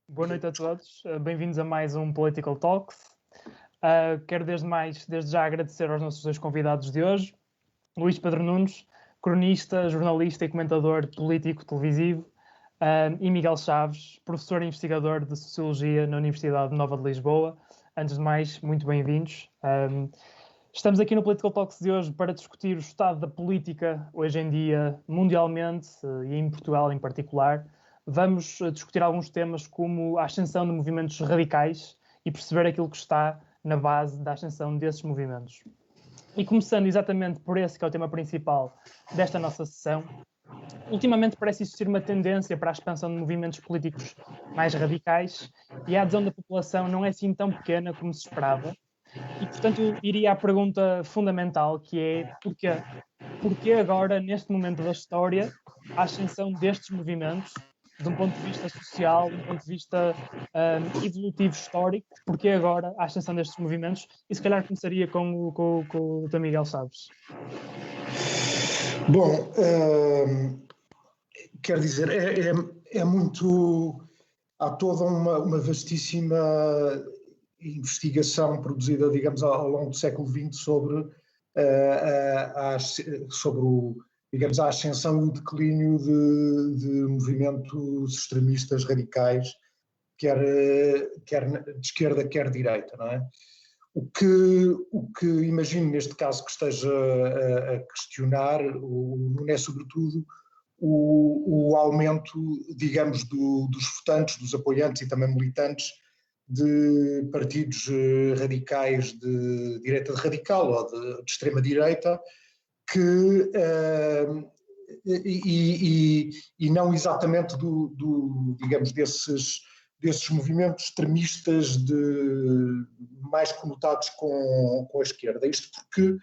Boa noite a todos, bem-vindos a mais um Political Talks. Quero desde já agradecer aos nossos dois convidados de hoje, Luís Pedro Nunes, cronista, jornalista e comentador político televisivo, e Miguel Chaves, professor e investigador de Sociologia na Universidade Nova de Lisboa. Antes de mais, muito bem-vindos. Estamos aqui no Political Talks de hoje para discutir o estado da política hoje em dia, mundialmente e em Portugal em particular. Vamos discutir alguns temas como a ascensão de movimentos radicais e perceber aquilo que está na base da ascensão desses movimentos. E começando exatamente por esse que é o tema principal desta nossa sessão, ultimamente parece existir uma tendência para a expansão de movimentos políticos mais radicais e a adesão da população não é assim tão pequena como se esperava. E, portanto, iria à pergunta fundamental, que é porquê agora, neste momento da história, a ascensão destes movimentos, de um ponto de vista social, de um ponto de vista evolutivo histórico, porquê agora a ascensão destes movimentos? E se calhar começaria com o Dr. Miguel Chaves. Bom, quer dizer, é muito... Há toda uma vastíssima investigação produzida, digamos, ao longo do século XX sobre digamos, a ascensão e o declínio de movimentos extremistas radicais, quer de esquerda, quer de direita, não é? O que imagino neste caso que esteja a questionar não é sobretudo o aumento, digamos, dos votantes, dos apoiantes e também militantes de partidos radicais de direita radical ou de extrema-direita, e não exatamente digamos, desses movimentos extremistas mais conotados com a esquerda. Isto porque,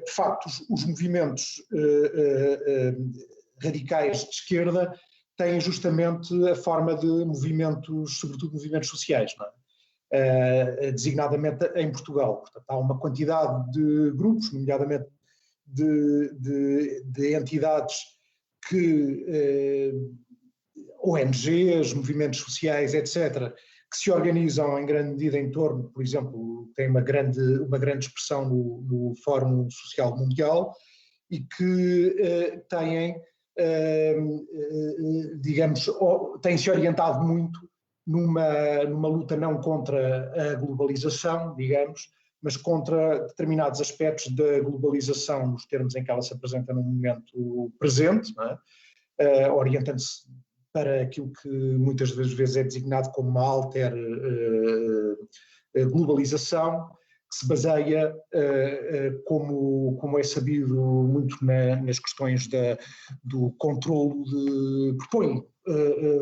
de facto, os movimentos radicais de esquerda têm justamente a forma de movimentos, sobretudo movimentos sociais, não é? Designadamente em Portugal. Portanto, há uma quantidade de grupos, nomeadamente de entidades ONGs, movimentos sociais, etc., que se organizam em grande medida em torno, por exemplo, tem uma grande expressão no Fórum Social Mundial e que digamos, têm-se orientado muito numa luta não contra a globalização, digamos, mas contra determinados aspectos da globalização nos termos em que ela se apresenta no momento presente, não é? Orientando-se para aquilo que muitas das vezes é designado como uma alter globalização, que se baseia, como é sabido, muito nas questões do controlo propõe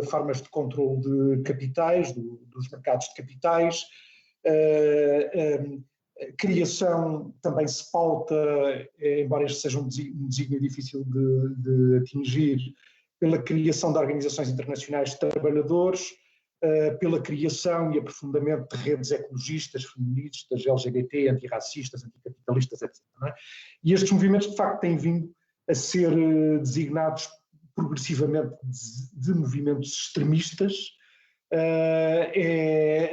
formas de controlo de capitais, dos mercados de capitais. Criação também se pauta, embora este seja um desígnio difícil de atingir, pela criação de organizações internacionais de trabalhadores, pela criação e aprofundamento de redes ecologistas, feministas, LGBT, antirracistas, anticapitalistas, etc. Não é? E estes movimentos, de facto, têm vindo a ser designados progressivamente de movimentos extremistas.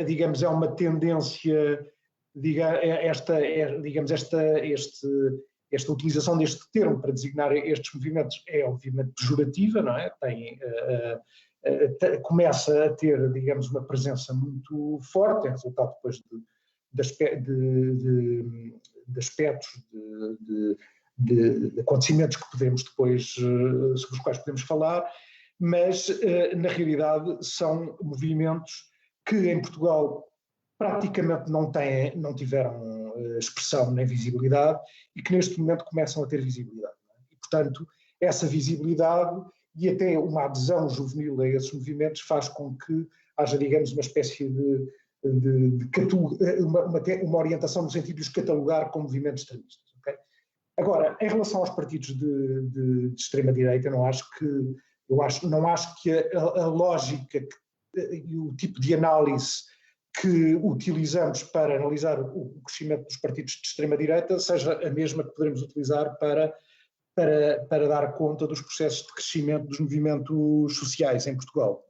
Digamos, é uma tendência, esta utilização deste termo para designar estes movimentos é obviamente pejorativa, não é? Começa a ter, digamos, uma presença muito forte, em resultado depois de aspectos, de acontecimentos que podemos depois, sobre os quais podemos falar, mas na realidade são movimentos que em Portugal praticamente não tiveram expressão nem visibilidade e que neste momento começam a ter visibilidade. E, portanto, essa visibilidade e até uma adesão juvenil a esses movimentos faz com que haja, digamos, uma espécie uma orientação no sentido de os catalogar como movimentos extremistas. Okay? Agora, em relação aos partidos de extrema-direita, não acho que a lógica e o tipo de análise que utilizamos para analisar o crescimento dos partidos de extrema-direita seja a mesma que poderemos utilizar para dar conta dos processos de crescimento dos movimentos sociais em Portugal.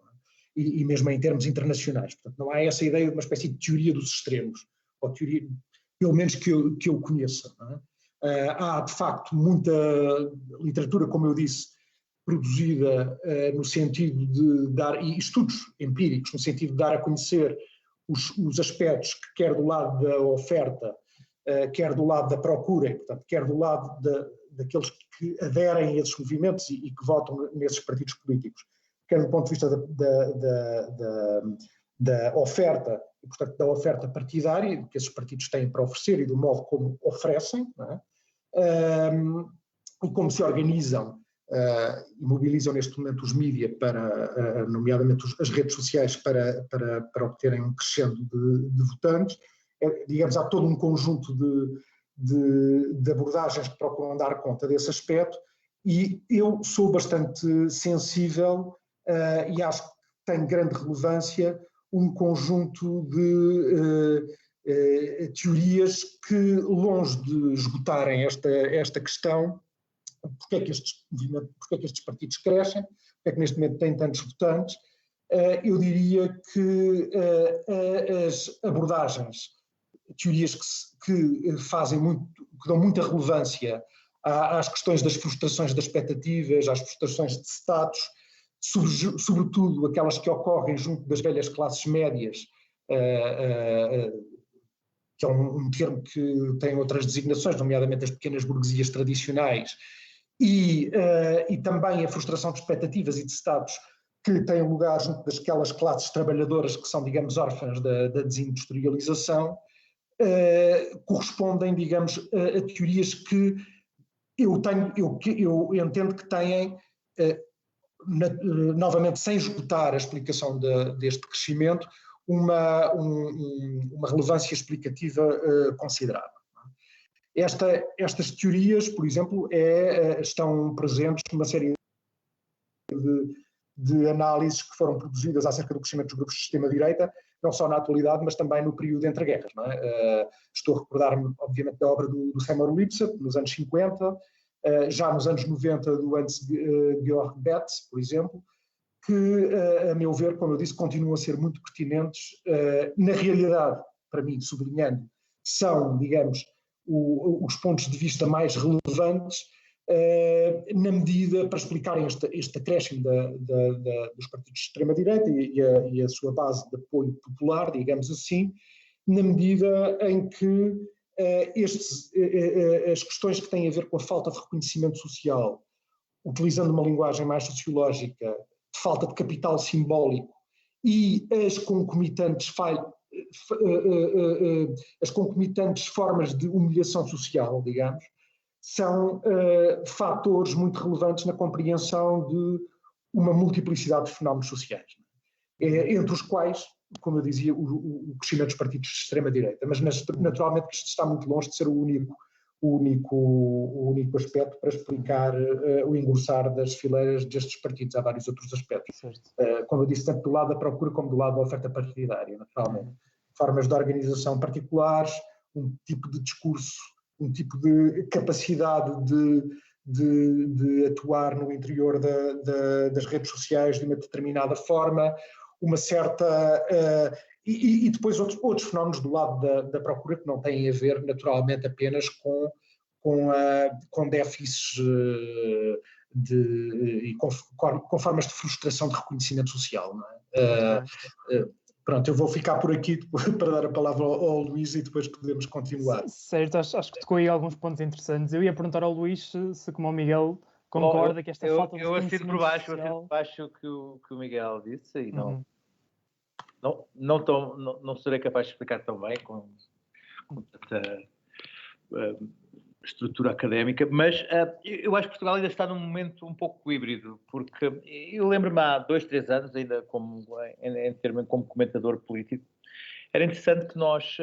e mesmo em termos internacionais. Portanto, não há essa ideia de uma espécie de teoria dos extremos, ou teoria, pelo menos que eu conheça. Não é? Há, de facto, muita literatura, como eu disse, produzida no sentido de dar, e estudos empíricos, no sentido de dar a conhecer os aspectos que quer do lado da oferta, quer do lado da procura, portanto, quer do lado daqueles que aderem a esses movimentos e que votam nesses partidos políticos, quer do ponto de vista da oferta, e, portanto, da oferta partidária, que esses partidos têm para oferecer e do modo como oferecem, não é? E como se organizam e mobilizam neste momento os mídias, nomeadamente as redes sociais, para obterem um crescendo de votantes. Digamos, há todo um conjunto de abordagens que procuram dar conta desse aspecto, e eu sou bastante sensível e acho que tem grande relevância um conjunto de teorias que, longe de esgotarem esta questão, porque é que estes partidos crescem, porque é que neste momento têm tantos votantes, eu diria que as abordagens, teorias que dão muita relevância às questões das frustrações das expectativas, às frustrações de status, sobretudo aquelas que ocorrem junto das velhas classes médias, que é um termo que tem outras designações, nomeadamente as pequenas burguesias tradicionais, e também a frustração de expectativas e de status que têm lugar junto daquelas classes trabalhadoras que são, digamos, órfãs da desindustrialização, correspondem, digamos, a teorias que eu entendo que têm, novamente, sem esgotar a explicação deste crescimento, uma relevância explicativa considerável. Estas teorias, por exemplo, estão presentes numa série de análises que foram produzidas acerca do crescimento dos grupos de extrema-direita, não só na atualidade, mas também no período entre guerras. Não é? Estou a recordar-me, obviamente, da obra do Seymour Lipset, nos anos 50, já nos anos 90, do Hans-Georg Betz, por exemplo, que, a meu ver, como eu disse, continuam a ser muito pertinentes. Na realidade, para mim, sublinhando, são, digamos, os pontos de vista mais relevantes, na medida, para explicarem este acréscimo dos partidos de extrema-direita e a sua base de apoio popular, digamos assim, na medida em que as questões que têm a ver com a falta de reconhecimento social, utilizando uma linguagem mais sociológica, de falta de capital simbólico, e as concomitantes formas de humilhação social, digamos, são fatores muito relevantes na compreensão de uma multiplicidade de fenómenos sociais, entre os quais, como eu dizia, o crescimento dos partidos de extrema-direita, mas naturalmente que isto está muito longe de ser o único aspecto para explicar o engrossar das fileiras destes partidos. Há vários outros aspectos. Como eu disse, tanto do lado da procura como do lado da oferta partidária, naturalmente. Formas de organização particulares, um tipo de discurso, um tipo de capacidade de atuar no interior das redes sociais de uma determinada forma, uma certa... E depois outros fenómenos do lado da procura que não têm a ver, naturalmente, apenas com déficits e com formas de frustração de reconhecimento social. Não é? Pronto, eu vou ficar por aqui para dar a palavra ao Luís e depois podemos continuar. Certo, acho que tocou aí alguns pontos interessantes. Eu ia perguntar ao Luís se como o Miguel, concorda que esta falta de reconhecimento social... Eu assino por baixo o que o Miguel disse e não serei capaz de explicar tão bem com tanta estrutura académica, mas eu acho que Portugal ainda está num momento um pouco híbrido, porque eu lembro-me há 2, 3 anos, ainda como comentador político, era interessante que nós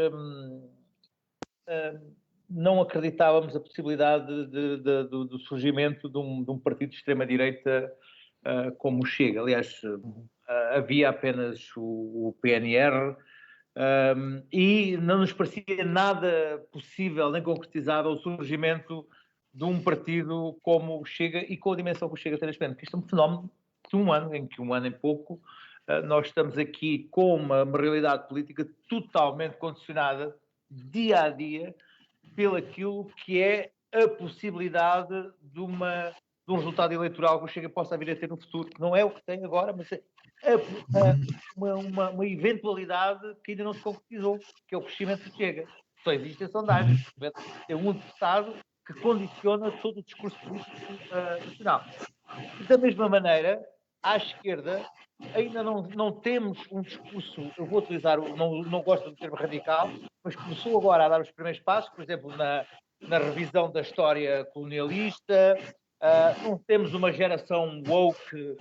não acreditávamos a possibilidade do surgimento de um partido de extrema-direita como o Chega. Aliás, havia apenas o PNR, e não nos parecia nada possível nem concretizável o surgimento de um partido como o Chega e com a dimensão que o Chega tem neste momento. Isto é um fenómeno de um ano, em que um ano em pouco nós estamos aqui com uma realidade política totalmente condicionada, dia a dia, pelaquilo que é a possibilidade de um resultado eleitoral que o Chega possa vir a ter no futuro, que não é o que tem agora, mas é uma eventualidade que ainda não se concretizou, que é o crescimento do Chega. Só existem sondagens. É um deputado que condiciona todo o discurso político nacional. Da mesma maneira, à esquerda, ainda não temos um discurso, eu vou utilizar, não gosto do termo radical, mas começou agora a dar os primeiros passos, por exemplo, na revisão da história colonialista. Não temos uma geração woke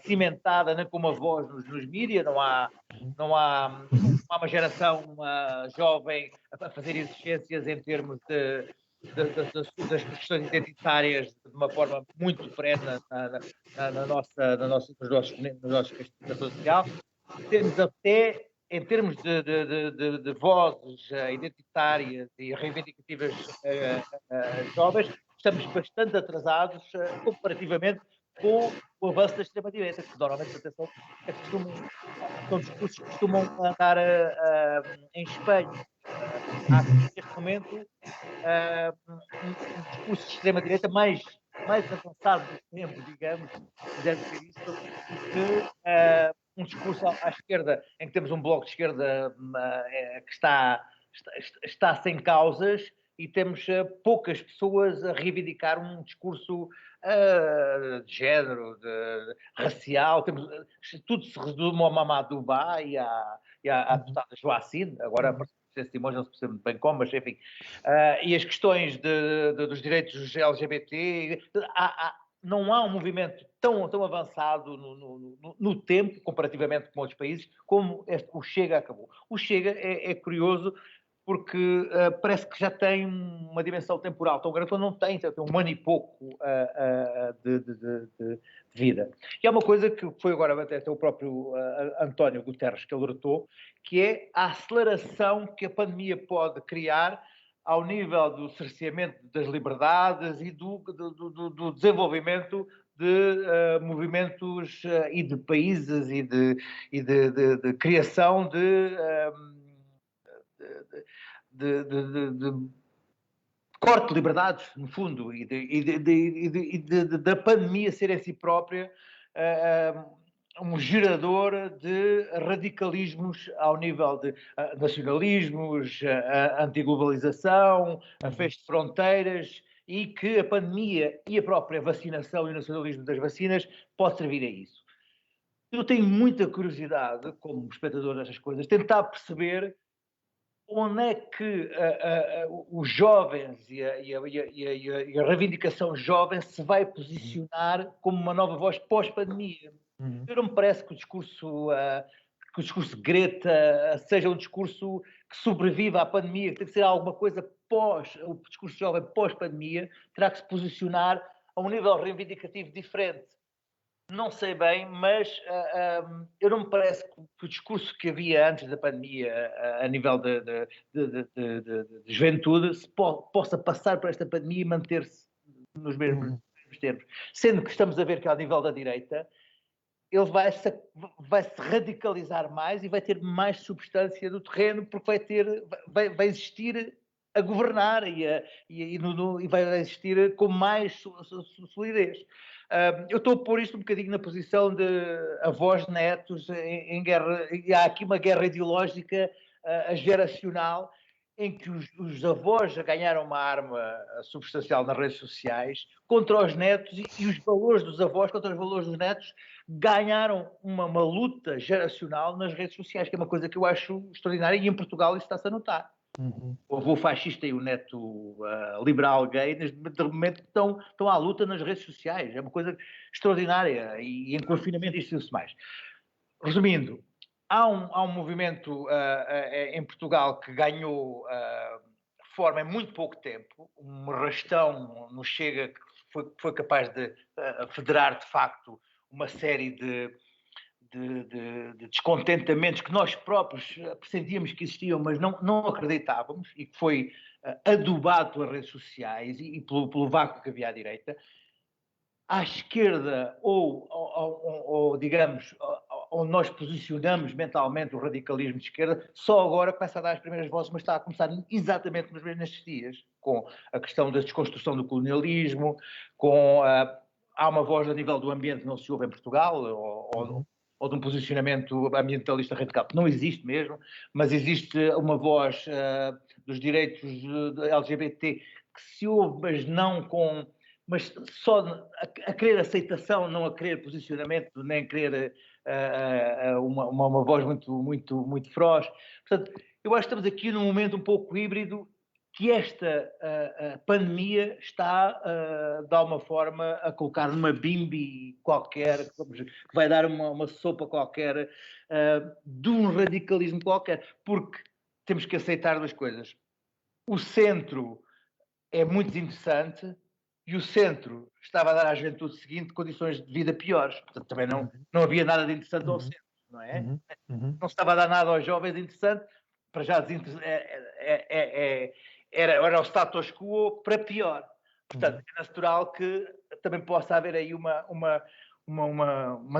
cimentada, nem com uma voz nos mídias, não há uma geração jovem a fazer exigências em termos das questões identitárias de uma forma muito perene nos nossos questões social. Temos até, em termos de vozes identitárias e reivindicativas jovens, estamos bastante atrasados comparativamente com o avanço da extrema-direita, que normalmente, atenção, são discursos que costumam andar em espelho. Há, neste momento, um discurso de extrema-direita mais avançado do tempo, digamos, se quisermos dizer isso, que um discurso à esquerda, em que temos um bloco de esquerda que está sem causas, e temos poucas pessoas a reivindicar um discurso de género, racial. Tudo se resume ao Mamadou Ba e à deputada Joacine, agora Simões não se percebe bem como, mas enfim. E as questões dos direitos LGBT, não há um movimento tão avançado no tempo, comparativamente com outros países, como o Chega acabou. O Chega é curioso porque parece que já tem uma dimensão temporal tão grande, não tem um ano e pouco de vida. E há uma coisa que foi agora até o próprio António Guterres que alertou, que é a aceleração que a pandemia pode criar ao nível do cerceamento das liberdades e do desenvolvimento de movimentos e de países e de criação de corte de liberdades, no fundo, e da pandemia ser em si própria um gerador de radicalismos ao nível de nacionalismos, antiglobalização, a fecho de fronteiras, e que a pandemia e a própria vacinação e o nacionalismo das vacinas pode servir a isso. Eu tenho muita curiosidade, como espectador destas coisas, tentar perceber onde é que os jovens e a reivindicação jovem se vai posicionar como uma nova voz pós-pandemia. Eu não me parece que o discurso Greta seja um discurso que sobreviva à pandemia, que tem que ser alguma coisa o discurso jovem pós-pandemia terá que se posicionar a um nível reivindicativo diferente. Não sei bem, mas eu não me parece que o discurso que havia antes da pandemia a nível de juventude possa passar por esta pandemia e manter-se nos mesmos termos. Sendo que estamos a ver que ao nível da direita ele vai se radicalizar mais e vai ter mais substância do terreno, porque vai existir a governar e vai existir com mais solidez. Eu estou a pôr isto um bocadinho na posição de avós, netos em guerra, e há aqui uma guerra ideológica geracional, em que os avós ganharam uma arma substancial nas redes sociais contra os netos, e os valores dos avós contra os valores dos netos ganharam uma luta geracional nas redes sociais, que é uma coisa que eu acho extraordinária, e em Portugal isso está-se a notar. O avô fascista e o neto liberal gay, de momento, estão à luta nas redes sociais. É uma coisa extraordinária, e em confinamento isso viu-se mais. Resumindo, há um movimento em Portugal que ganhou forma em muito pouco tempo, um rastão no Chega que foi capaz de federar de facto uma série de descontentamentos que nós próprios pressentíamos que existiam, mas não acreditávamos, e que foi adubado pelas redes sociais e pelo vácuo que havia à direita. à esquerda ou digamos, onde nós posicionamos mentalmente o radicalismo de esquerda, só agora começa a dar as primeiras vozes, mas está a começar exatamente nestes dias, com a questão da desconstrução do colonialismo, há uma voz a nível do ambiente que não se ouve em Portugal, ou de um posicionamento ambientalista radical, que não existe mesmo, mas existe uma voz dos direitos LGBT que se ouve, mas só a querer aceitação, não a querer posicionamento, nem a querer uma voz muito feroz. Portanto, eu acho que estamos aqui num momento um pouco híbrido, que esta pandemia está, de alguma forma, a colocar numa bimbi qualquer, que vai dar uma sopa qualquer, de um radicalismo qualquer, porque temos que aceitar duas coisas. O centro é muito desinteressante e o centro estava a dar à juventude seguinte condições de vida piores. Portanto, também não havia nada de interessante ao centro, não é? Não estava a dar nada aos jovens interessante, para já era o status quo para pior. Portanto, é natural que também possa haver aí uma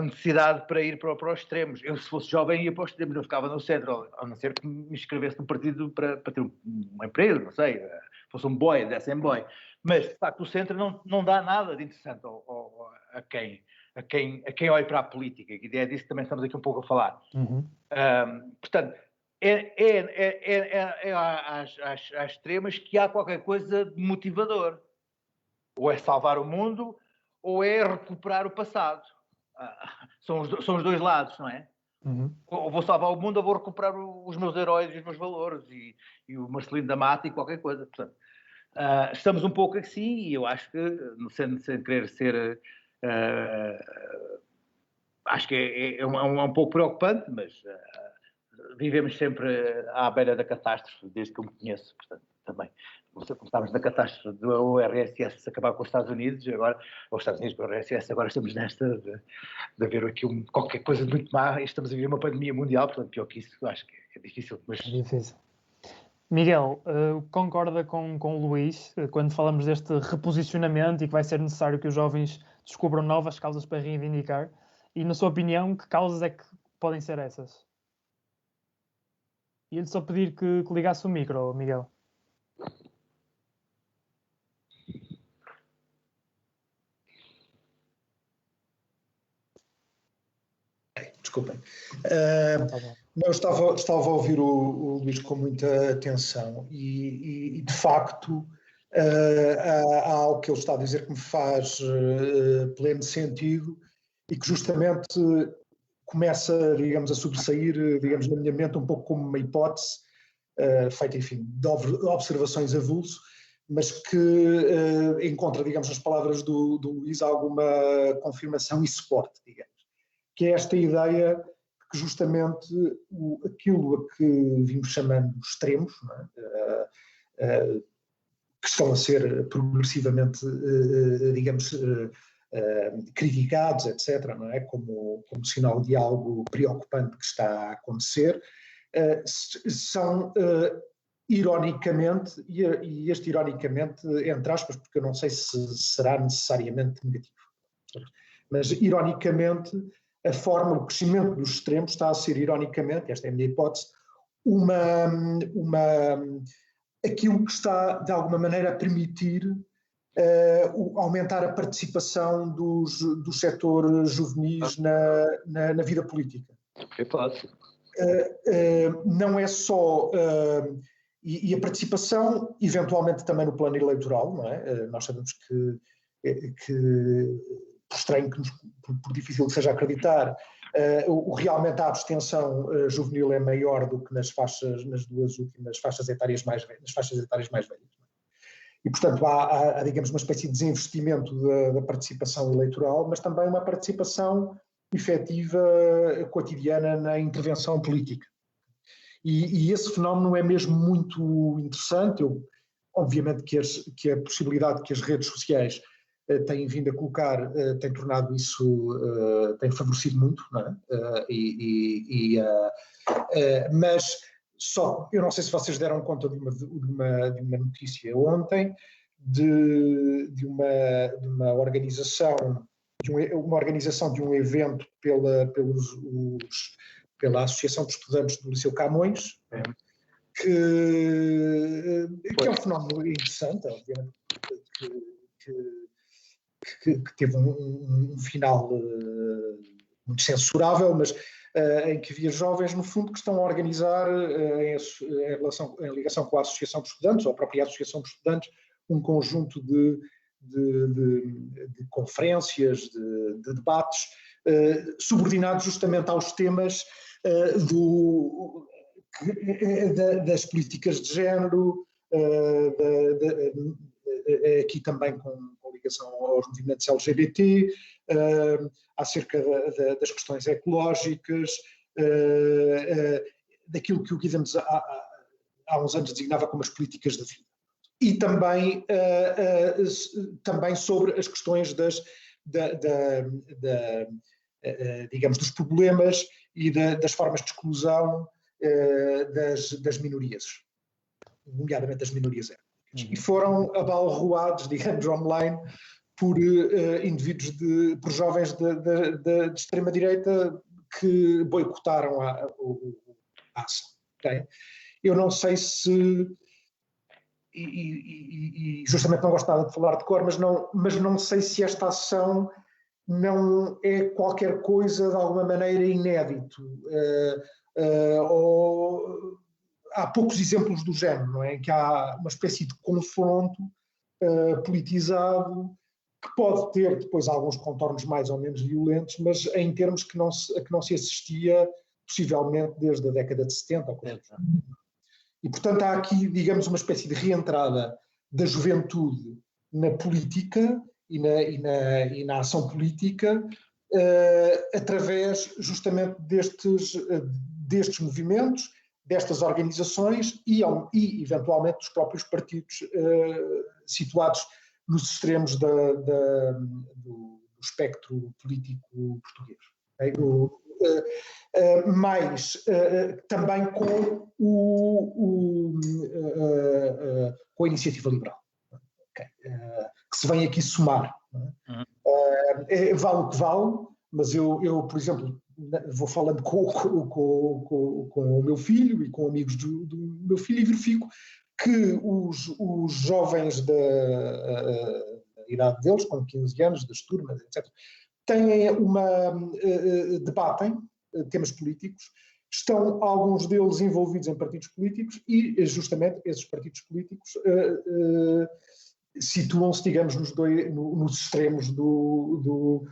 necessidade para ir para os extremos. Eu, se fosse jovem, ia para os extremos, não ficava no centro, a não ser que me inscrevesse num partido para ter uma empresa, não sei, fosse um boy, desse em boy. Mas, de facto, o centro não dá nada de interessante a quem olha para a política, e é disso que também estamos aqui um pouco a falar. Portanto, às extremas que há qualquer coisa de motivador. Ou é salvar o mundo, ou é recuperar o passado. São os dois lados, não é? Ou vou salvar o mundo, ou vou recuperar os meus heróis e os meus valores, e o Marcelino da Mata e qualquer coisa. Portanto, estamos um pouco assim, e eu acho que, sem querer ser... acho que é um pouco preocupante, mas... vivemos sempre à beira da catástrofe, desde que eu me conheço, portanto, também. Começámos na catástrofe do RSS acabar com os Estados Unidos, agora, ou os Estados Unidos com o RSS, agora estamos nesta de haver aqui qualquer coisa de muito má, e estamos a viver uma pandemia mundial, portanto, pior que isso, acho que é difícil. Mas... É difícil. Miguel, concorda com o Luís quando falamos deste reposicionamento e que vai ser necessário que os jovens descubram novas causas para reivindicar? E, na sua opinião, que causas é que podem ser essas? E ele só pedir que ligasse o micro, Miguel. Desculpem. Eu estava a ouvir o Luís com muita atenção e de facto, há algo que ele está a dizer que me faz pleno sentido e que justamente começa, digamos, a sobressair, digamos, na minha mente um pouco como uma hipótese, feita, enfim, de observações avulso, mas que encontra, digamos, nas palavras do Luís alguma confirmação e suporte, digamos, que é esta ideia que justamente aquilo a que vimos chamando extremos, não é? Que estão a ser progressivamente, digamos, criticados, etc., não é? Como sinal de algo preocupante que está a acontecer, são ironicamente, e este ironicamente, entre aspas, porque eu não sei se será necessariamente negativo, mas ironicamente a forma, o crescimento dos extremos está a ser ironicamente, esta é a minha hipótese, aquilo que está de alguma maneira a permitir aumentar a participação dos setores juvenis na vida política. É fácil. Não é só... e a participação, eventualmente, também no plano eleitoral, não é? Nós sabemos que por estranho, por difícil que seja acreditar, realmente a abstenção juvenil é maior do que nas duas últimas faixas etárias mais velhas. E, portanto, há, digamos, uma espécie de desinvestimento da participação eleitoral, mas também uma participação efetiva, cotidiana na intervenção política. E esse fenómeno é mesmo muito interessante. Obviamente que a possibilidade que as redes sociais têm vindo a colocar tem tornado isso, tem favorecido muito, não é? Mas só, eu não sei se vocês deram conta de uma notícia ontem, de uma organização, uma organização de um evento pela Associação de Estudantes do Liceu Camões, que é um fenómeno interessante, obviamente, que teve um final muito censurável, mas em que havia jovens, no fundo, que estão a organizar, em ligação com a Associação de Estudantes, ou a própria Associação de Estudantes, um conjunto de conferências, de debates, subordinados justamente aos temas das políticas de género, aqui também com ligação aos movimentos LGBT, acerca das questões ecológicas, daquilo que o Guy Adams há uns anos designava como as políticas da vida. E também sobre as questões digamos, dos problemas e das formas de exclusão das minorias, nomeadamente das minorias étnicas. E foram abalroados, digamos, online por indivíduos, por jovens de extrema-direita que boicotaram a ação. Okay? Eu não sei se... E justamente não gostava de falar de cor, mas não sei se esta ação não é qualquer coisa de alguma maneira inédito. Ou há poucos exemplos do género, não é? Em que há uma espécie de confronto politizado que pode ter depois alguns contornos mais ou menos violentos, mas em termos que não se assistia possivelmente desde a década de 70. E, portanto, há aqui, digamos, uma espécie de reentrada da juventude na política e na ação política através justamente destes movimentos, destas organizações e eventualmente dos próprios partidos situados nos extremos do espectro político português. Mas também com a iniciativa liberal, okay, que se vem aqui somar. Vale o que vale, mas eu, por exemplo, vou falando com o meu filho e com amigos do meu filho e verifico que os jovens da idade deles, com 15 anos, das turmas, etc., debatem temas políticos, estão alguns deles envolvidos em partidos políticos e justamente esses partidos políticos situam-se, digamos, nos extremos do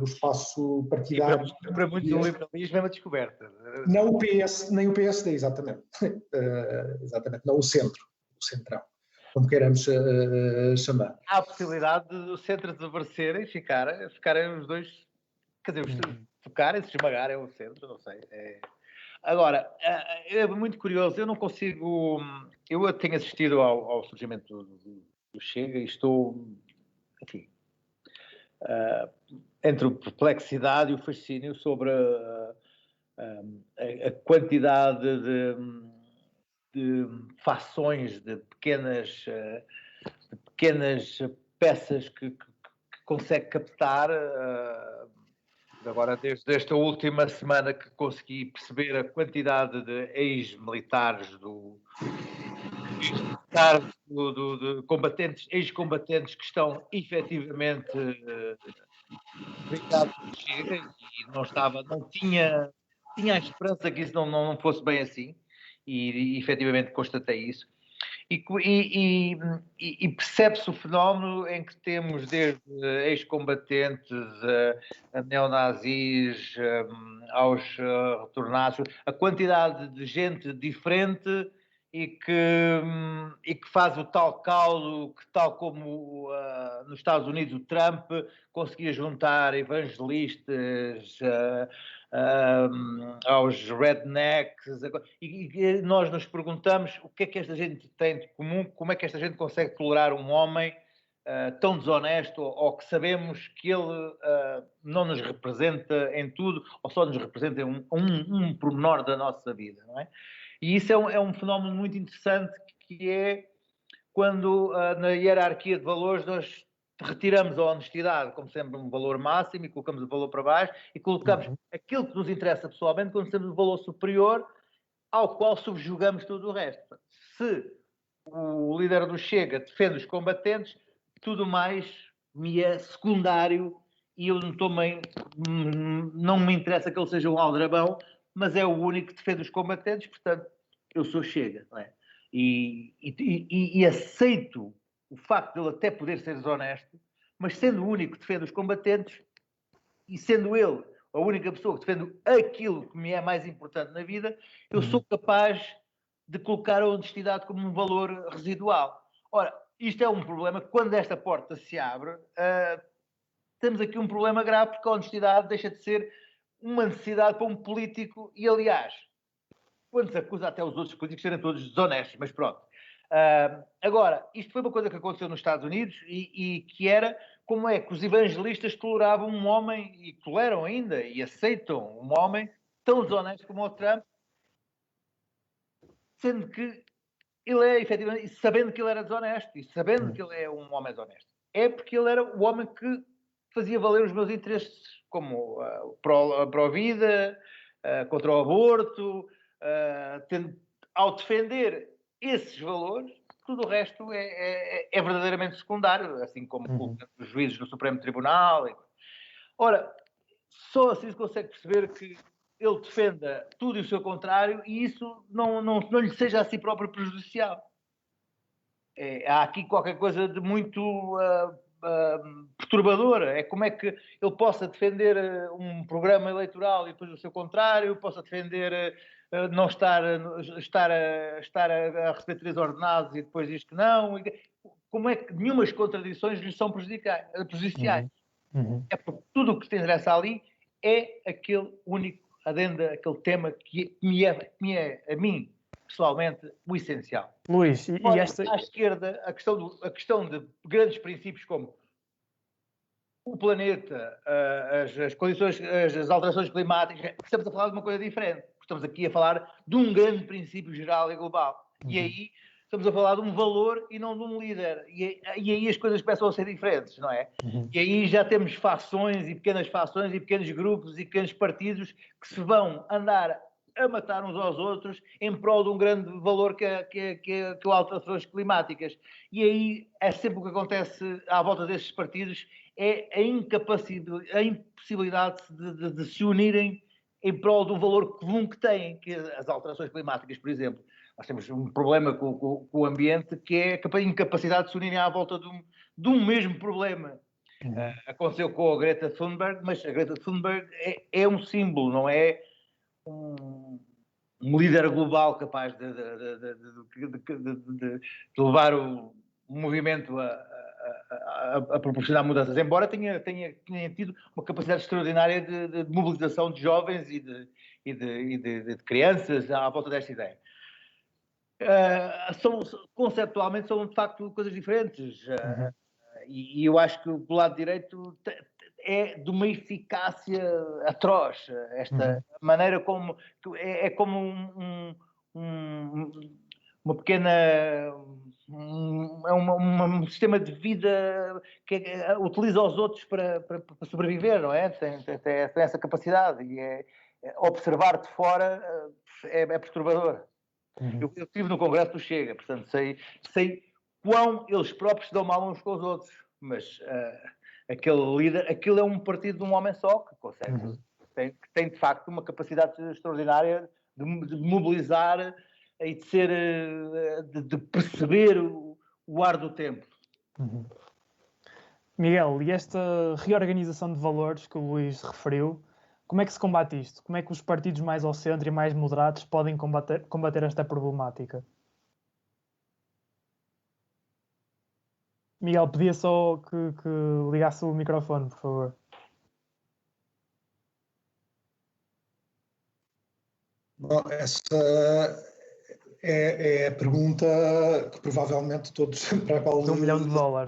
espaço partidário. Para muito o liberalismo é uma descoberta. Não o PS, nem o PSD, exatamente. Exatamente, não o centro, o centrão, como queiramos chamar. Há a possibilidade do centro desaparecer e ficarem os dois, quer dizer, tocarem, se esmagarem o centro, não sei. Agora, é muito curioso, eu não consigo... Eu tenho assistido ao surgimento do Chega e estou, enfim, entre a perplexidade e o fascínio sobre a quantidade de fações, de pequenas peças que consegue captar. Agora, desde esta última semana que consegui perceber a quantidade de ex-militares de combatentes, ex-combatentes que estão efetivamente ligados ao Chega e não tinha a esperança que isso não fosse bem assim e efetivamente constatei isso. E percebe-se o fenómeno em que temos desde ex-combatentes a neonazis, aos retornados, a quantidade de gente diferente e que faz o tal caldo que, tal como nos Estados Unidos o Trump conseguia juntar evangelistas aos rednecks, e nós nos perguntamos o que é que esta gente tem de comum, como é que esta gente consegue tolerar um homem tão desonesto, ou que sabemos que ele não nos representa em tudo, ou só nos representa em um pormenor da nossa vida, não é? E isso é um fenómeno muito interessante, que é quando na hierarquia de valores nós retiramos a honestidade como sempre um valor máximo e colocamos o valor para baixo e colocamos aquilo que nos interessa pessoalmente como sendo um valor superior ao qual subjugamos tudo o resto. Se o líder do Chega defende os combatentes, tudo mais me é secundário e eu não me interessa que ele seja um aldrabão, mas é o único que defende os combatentes, portanto, eu sou Chega, não é? E aceito o facto de ele até poder ser desonesto, mas sendo o único que defende os combatentes e sendo ele a única pessoa que defende aquilo que me é mais importante na vida, eu sou capaz de colocar a honestidade como um valor residual. Ora, isto é um problema que quando esta porta se abre, temos aqui um problema grave porque a honestidade deixa de ser uma necessidade para um político e, aliás, quando se acusa até os outros políticos serem todos desonestos, mas pronto. Agora, isto foi uma coisa que aconteceu nos Estados Unidos e que era como é que os evangelistas toleravam um homem, e toleram ainda, e aceitam um homem tão desonesto como o Trump, sendo que ele é, efetivamente, sabendo que ele era desonesto, e sabendo que ele é um homem desonesto. É porque ele era o homem que fazia valer os meus interesses, como pró-vida, contra o aborto, ao defender esses valores, tudo o resto é verdadeiramente secundário, assim como os juízes do Supremo Tribunal. Ora, só assim se consegue perceber que ele defenda tudo e o seu contrário e isso não lhe seja a si próprio prejudicial. Há aqui qualquer coisa de muito perturbadora. É como é que ele possa defender um programa eleitoral e depois o seu contrário, possa defender não estar a receber 3 ordenados e depois diz que não. Como é que nenhumas contradições lhe são prejudiciais? É porque tudo o que se interessa ali é aquele único adenda, aquele tema que me é a mim, pessoalmente, o essencial. Luís, à esquerda, a questão de grandes princípios como o planeta, as condições, as alterações climáticas, estamos a falar de uma coisa diferente. Estamos aqui a falar de um grande princípio geral e global. E aí estamos a falar de um valor e não de um líder. E aí as coisas começam a ser diferentes, não é? E aí já temos fações e pequenos grupos e pequenos partidos que se vão andar a matar uns aos outros em prol de um grande valor que é alterações climáticas. E aí é sempre o que acontece à volta desses partidos, é a impossibilidade de se unirem em prol de um valor comum que têm, que é as alterações climáticas, por exemplo. Nós temos um problema com o ambiente que é a incapacidade de se unirem à volta de um mesmo problema. Aconteceu com a Greta Thunberg, mas a Greta Thunberg é um símbolo, não é um líder global capaz de levar o movimento a proporcionar mudanças, embora tenha tido uma capacidade extraordinária de mobilização de jovens e de crianças à volta desta ideia. Conceptualmente são de facto coisas diferentes e eu acho que do lado direito é de uma eficácia atroz esta maneira como é como uma pequena um sistema de vida que utiliza os outros para sobreviver, não é? Tem essa capacidade e observar de fora é perturbador. Eu estive no Congresso do Chega, portanto sei quão eles próprios se dão mal uns com os outros, mas aquele líder, aquilo é um partido de um homem só que consegue, que tem de facto uma capacidade extraordinária de mobilizar e de perceber o ar do tempo. Miguel, e esta reorganização de valores que o Luís referiu, como é que se combate isto? Como é que os partidos mais ao centro e mais moderados podem combater esta problemática? Miguel, pedia só que ligasse o microfone, por favor. Bom, essa é a pergunta que provavelmente todos para a qual... De $1 milhão, não é?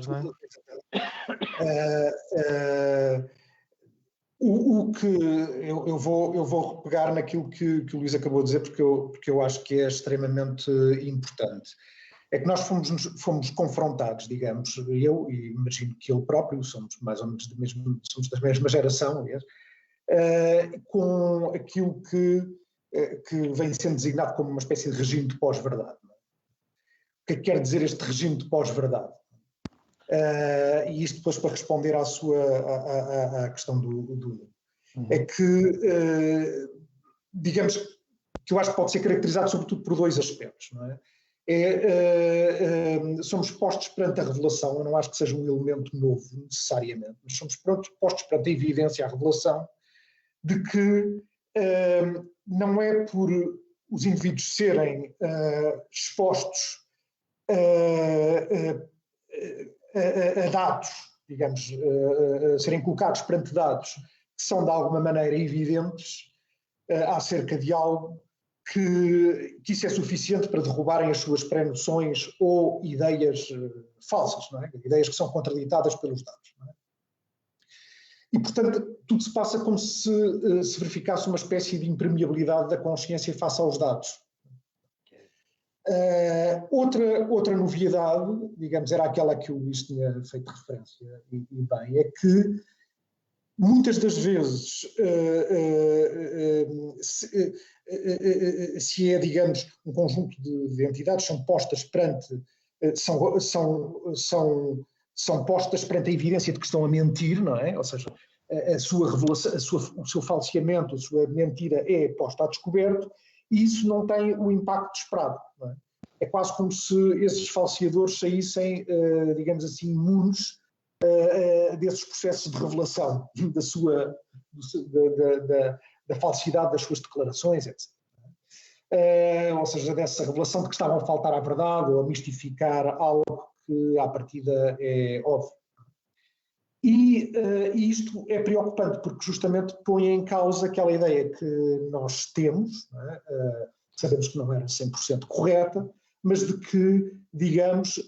O que eu vou pegar naquilo que o Luís acabou de dizer, porque eu acho que é extremamente importante. é que nós fomos confrontados, digamos, eu e imagino que ele próprio, somos mais ou menos somos da mesma geração, aliás, com aquilo que vem sendo designado como uma espécie de regime de pós-verdade. O que é que quer dizer este regime de pós-verdade? E isto depois para responder à questão do é que, digamos, que eu acho que pode ser caracterizado sobretudo por dois aspectos, não é? Somos postos perante a revelação, eu não acho que seja um elemento novo necessariamente, mas somos postos perante a evidência, a revelação, de que não é por os indivíduos serem expostos a dados, digamos, serem colocados perante dados que são de alguma maneira evidentes acerca de algo, que isso é suficiente para derrubarem as suas pré-noções ou ideias falsas, não é? Ideias que são contraditadas pelos dados. Não é? E, portanto, tudo se passa como se verificasse uma espécie de impermeabilidade da consciência face aos dados. Outra novidade, digamos, era aquela que o Luís tinha feito referência, e bem, é que muitas das vezes se é, digamos, um conjunto de entidades são postas perante, são postas perante a evidência de que estão a mentir, não é? Ou seja, a sua revelação, o seu falseamento, a sua mentira é posta a descoberto, e isso não tem o impacto esperado. Não é? É quase como se esses falseadores saíssem, digamos assim, imunes desses processos de revelação da falsidade das suas declarações, etc. Ou seja, dessa revelação de que estavam a faltar à verdade ou a mistificar algo que à partida é óbvio. E isto é preocupante porque justamente põe em causa aquela ideia que nós temos, não é? Sabemos que não era 100% correta, mas de que, digamos,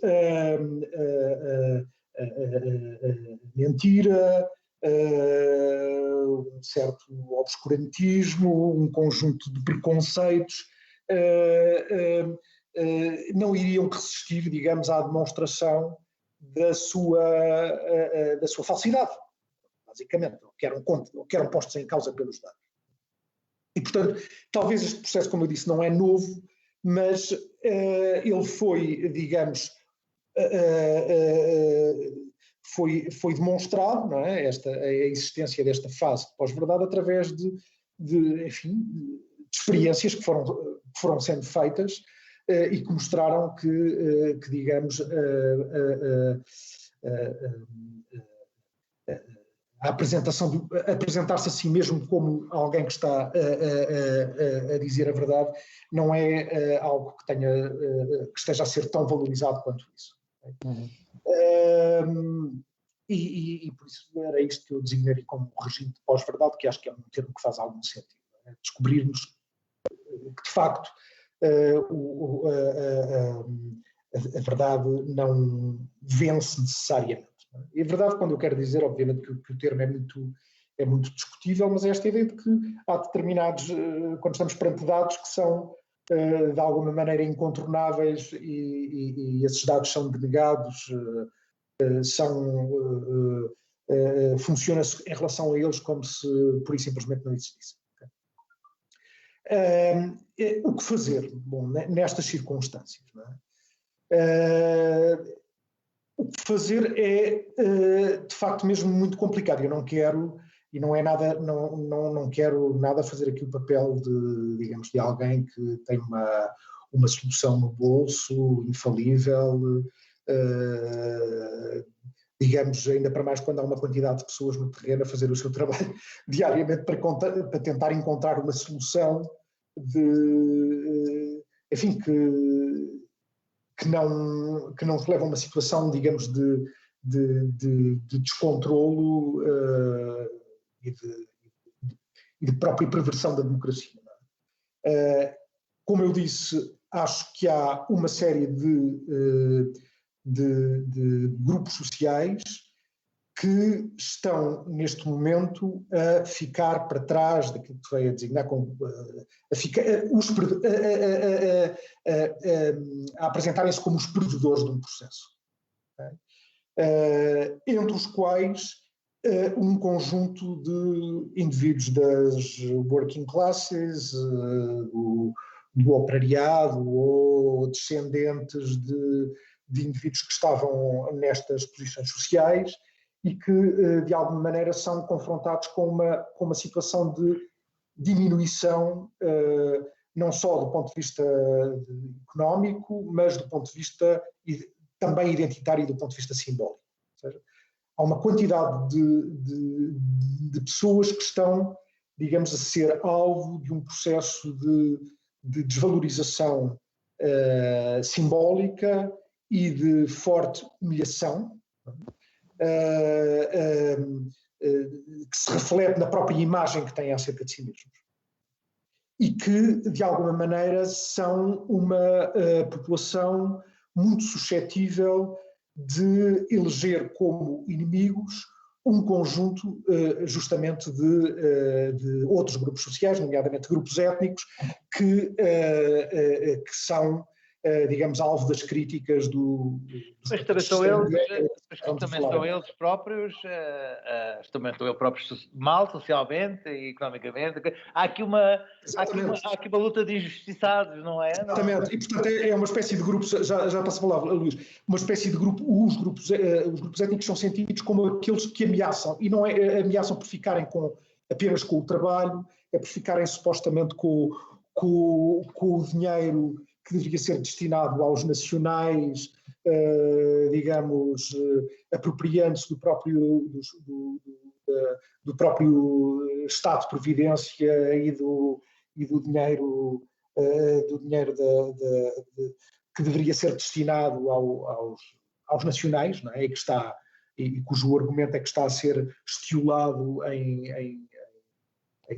mentira, um certo obscurantismo, um conjunto de preconceitos não iriam resistir, digamos, à demonstração da sua falsidade, basicamente, que eram postos em causa pelos dados. E, portanto, talvez este processo, como eu disse, não é novo, mas ele foi, digamos, foi demonstrado, não é? A existência desta fase de pós-verdade através enfim, de experiências que foram sendo feitas e que mostraram que digamos, apresentar-se a si mesmo como alguém que está a dizer a verdade não é algo que esteja a ser tão valorizado quanto isso. E por isso era isto que eu designaria como regime de pós-verdade, que acho que é um termo que faz algum sentido. É? Descobrirmos que, de facto, a verdade não vence necessariamente. E a verdade, quando eu quero dizer, obviamente, que o termo é muito discutível, mas é esta ideia de que há determinados, quando estamos perante dados que são de alguma maneira incontornáveis e esses dados são denegados, funciona-se em relação a eles como se pura e simplesmente não existissem. O que fazer? Bom, nestas circunstâncias, não é? O que fazer é, de facto, mesmo muito complicado. Eu não quero, e não é nada, não quero nada fazer aqui o papel digamos, de alguém que tem uma solução no bolso, infalível, digamos, ainda para mais quando há uma quantidade de pessoas no terreno a fazer o seu trabalho diariamente para tentar encontrar uma solução enfim, que não se leva a uma situação, digamos, de descontrolo e de própria perversão da democracia. Como eu disse, acho que há uma série de grupos sociais que estão, neste momento, a ficar para trás daquilo que veio a designar como a apresentarem-se como os perdedores de um processo. Okay? Entre os quais um conjunto de indivíduos das working classes, do operariado ou descendentes de indivíduos que estavam nestas posições sociais e que, de alguma maneira, são confrontados com uma situação de diminuição, não só do ponto de vista económico, mas do ponto de vista também identitário e do ponto de vista simbólico. Ou seja, há uma quantidade de pessoas que estão, digamos, a ser alvo de um processo de desvalorização simbólica e de forte humilhação, que se reflete na própria imagem que têm acerca de si mesmos. E que, de alguma maneira, são uma população muito suscetível de eleger como inimigos um conjunto justamente de outros grupos sociais, nomeadamente grupos étnicos, que são, digamos, alvo das críticas Mas também são eles próprios, mal socialmente e economicamente. Há aqui uma luta de injustiçados, não é? Exatamente, e portanto é uma espécie de grupo, já passa a palavra, Luís, uma espécie de grupo, os grupos étnicos são sentidos como aqueles que ameaçam, e não é ameaçam por ficarem apenas com o trabalho, é por ficarem supostamente com o dinheiro que deveria ser destinado aos nacionais, digamos, apropriando-se do próprio Estado de Providência e do dinheiro que deveria ser destinado aos nacionais, não é? E cujo argumento é que está a ser estiolado em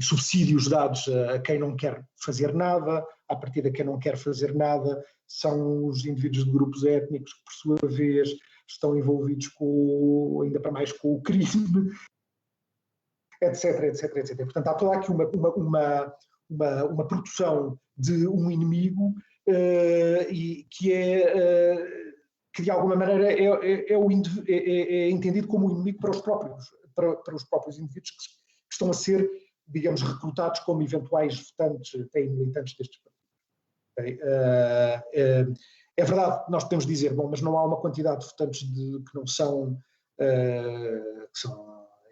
subsídios dados a quem não quer fazer nada. A partir de quem não quer fazer nada são os indivíduos de grupos étnicos que, por sua vez, estão envolvidos ainda para mais com o crime, etc, etc, etc. Portanto, há toda aqui uma produção de um inimigo que de alguma maneira é entendido como um inimigo para os próprios indivíduos que estão a ser, digamos, recrutados como eventuais votantes e militantes destes partidos. Okay? É verdade, nós podemos dizer, bom, mas não há uma quantidade de votantes que não são,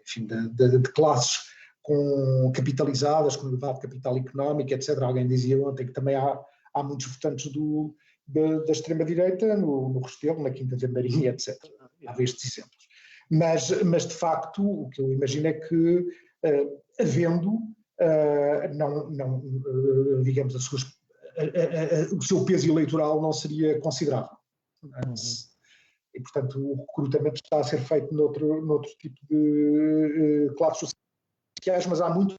enfim, de classes capitalizadas, com elevado capital económico, etc. Alguém dizia ontem que também há muitos votantes da extrema-direita no Restelo, na Quinta da Marinha, etc. Há estes exemplos. Mas, de facto, o que eu imagino é que, havendo, digamos, o seu peso eleitoral não seria considerável. E, portanto, o recrutamento está a ser feito noutro tipo de classes sociais, mas há muito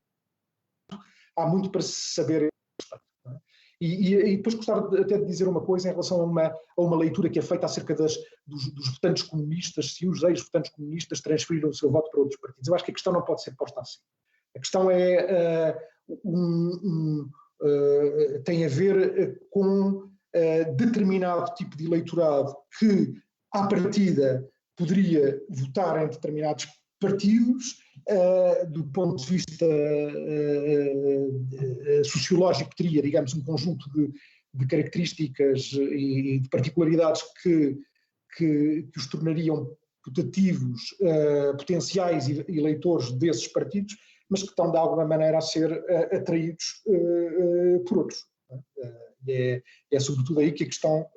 para se saber. E depois gostava até de dizer uma coisa em relação a uma leitura que é feita acerca dos votantes comunistas, se os ex-votantes comunistas transferiram o seu voto para outros partidos. Eu acho que a questão não pode ser posta assim. A questão tem a ver com determinado tipo de eleitorado que, à partida, poderia votar em determinados partidos, do ponto de vista sociológico, teria, digamos, um conjunto de características e de particularidades que os tornariam putativos, potenciais eleitores desses partidos, mas que estão de alguma maneira a ser atraídos por outros. É sobretudo aí que a questão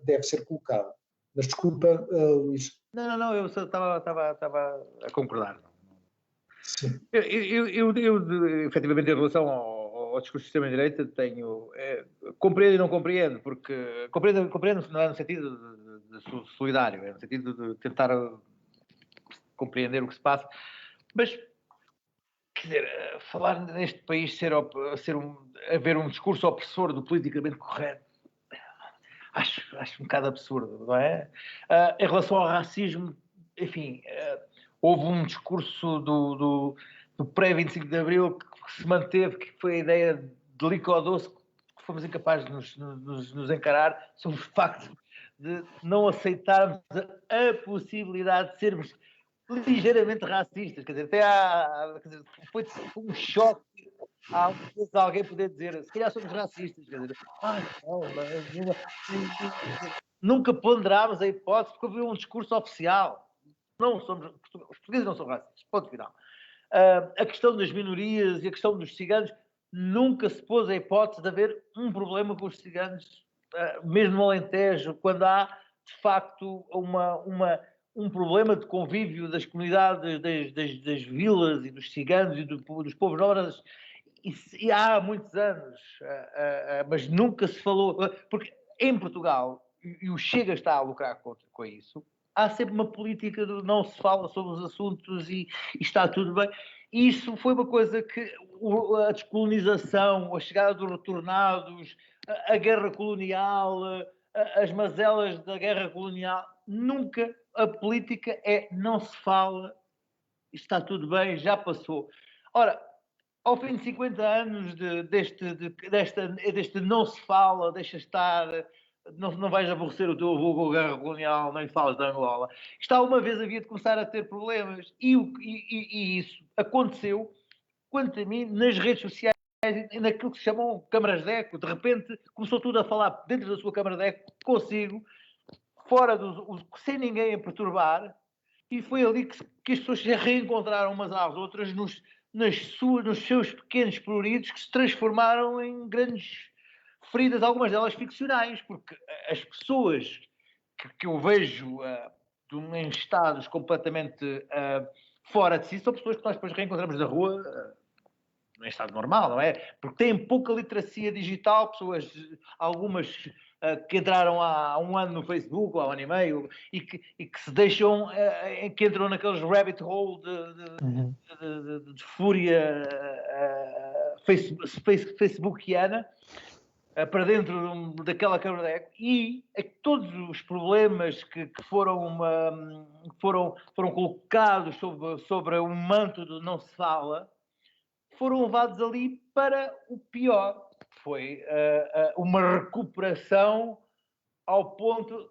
deve ser colocada. Mas desculpa, Luís. Não, eu estava a concordar. Sim. Eu efetivamente, em relação ao discurso de extrema-direita, compreendo e não compreendo, porque compreendo não é no sentido de solidário, é no sentido de tentar compreender o que se passa, mas, quer dizer, falar neste país haver um discurso opressor do politicamente correto, acho um bocado absurdo, não é? Em relação ao racismo, enfim, houve um discurso do pré-25 de Abril que se manteve, que foi a ideia de licodoce, que fomos incapazes de nos encarar sobre o facto de não aceitarmos a possibilidade de sermos ligeiramente racistas. Quer dizer, foi um choque alguém poder dizer, se calhar somos racistas. Quer dizer, nunca ponderámos a hipótese, porque havia um discurso oficial. Os portugueses não são racistas, ponto final. A questão das minorias e a questão dos ciganos, nunca se pôs a hipótese de haver um problema com os ciganos, mesmo no Alentejo, quando há, de facto, um problema de convívio das comunidades, das vilas e dos ciganos e dos povos nómadas, e há muitos anos, mas nunca se falou, porque em Portugal, e o Chega está a lucrar com isso, há sempre uma política de não se fala sobre os assuntos e está tudo bem. E isso foi uma coisa que a descolonização, a chegada dos retornados, a guerra colonial, as mazelas da guerra colonial, nunca a política não se fala, está tudo bem, já passou. Ora, ao fim de 50 anos deste não se fala, deixa estar, não vais aborrecer o teu avô com a guerra colonial, nem falas da Angola. Isto uma vez havia de começar a ter problemas. E isso aconteceu, quanto a mim, nas redes sociais, naquilo que se chamam câmaras de eco. De repente começou tudo a falar dentro da sua câmara de eco, consigo, fora sem ninguém a perturbar, e foi ali que as pessoas se reencontraram umas às outras nos seus pequenos pruridos, que se transformaram em grandes feridas, algumas delas ficcionais, porque as pessoas que eu vejo em estados completamente fora de si são pessoas que nós depois reencontramos na rua em estado normal, não é? Porque têm pouca literacia digital, pessoas, algumas que entraram há um ano no Facebook, ou há um ano e meio, e que se deixam, que entram naqueles rabbit hole de fúria facebookiana, para dentro daquela câmara de eco, e todos os problemas que foram colocados sobre um manto do não se fala, foram levados ali para o pior. Foi uma recuperação ao ponto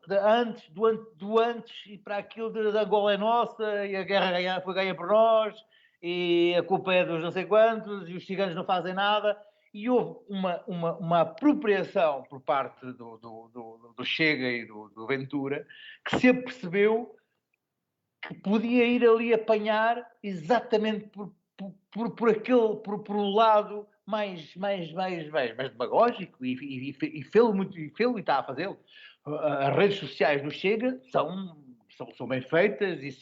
do antes e para aquilo de Angola é nossa, e a guerra foi ganha por nós, e a culpa é dos não sei quantos, e os ciganos não fazem nada. E houve uma apropriação por parte do Chega e do Ventura, que se apercebeu que podia ir ali apanhar exatamente por um lado mais demagógico, e fê-lo e está a fazê-lo. As redes sociais do Chega são bem feitas, e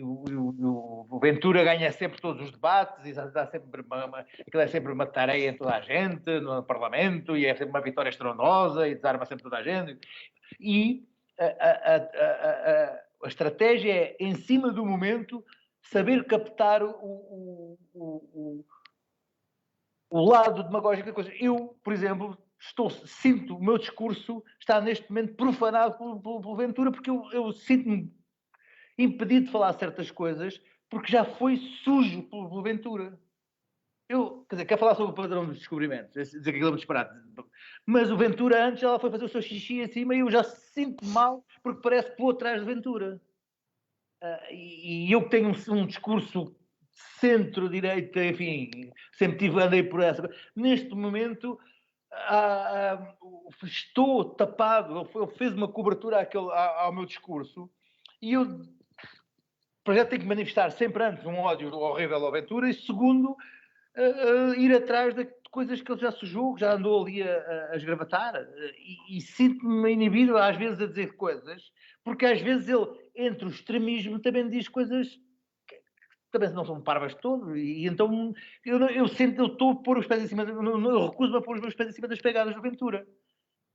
o Ventura ganha sempre todos os debates, e dá sempre aquilo é sempre uma tareia em toda a gente, no Parlamento, e é sempre uma vitória estrondosa, e desarma sempre toda a gente. E a estratégia é, em cima do momento, saber captar o lado demagógico da coisa. Eu, por exemplo, sinto o meu discurso está neste momento profanado pelo Ventura, porque eu sinto-me impedido de falar certas coisas, porque já foi sujo pelo Ventura. Quer dizer, quer falar sobre o padrão dos descobrimentos, dizer que aquilo é um disparate. Mas o Ventura, antes, ela foi fazer o seu xixi em cima, e eu já sinto mal, porque parece que vou atrás de Ventura. E eu que tenho um discurso centro-direita, enfim, sempre andei por essa. Neste momento, estou tapado. Ele fez uma cobertura ao meu discurso, e eu, para já, tenho que manifestar sempre antes um ódio horrível ao Ventura, e segundo, ir atrás de coisas que ele já sujou, que já andou ali a esgravatar, e sinto-me inibido às vezes a dizer coisas, porque às vezes ele, entre o extremismo, também diz coisas que também não são parvas de todo, e então eu sinto, eu estou a pôr os pés em cima, eu recuso-me a pôr os meus pés em cima das pegadas do Ventura.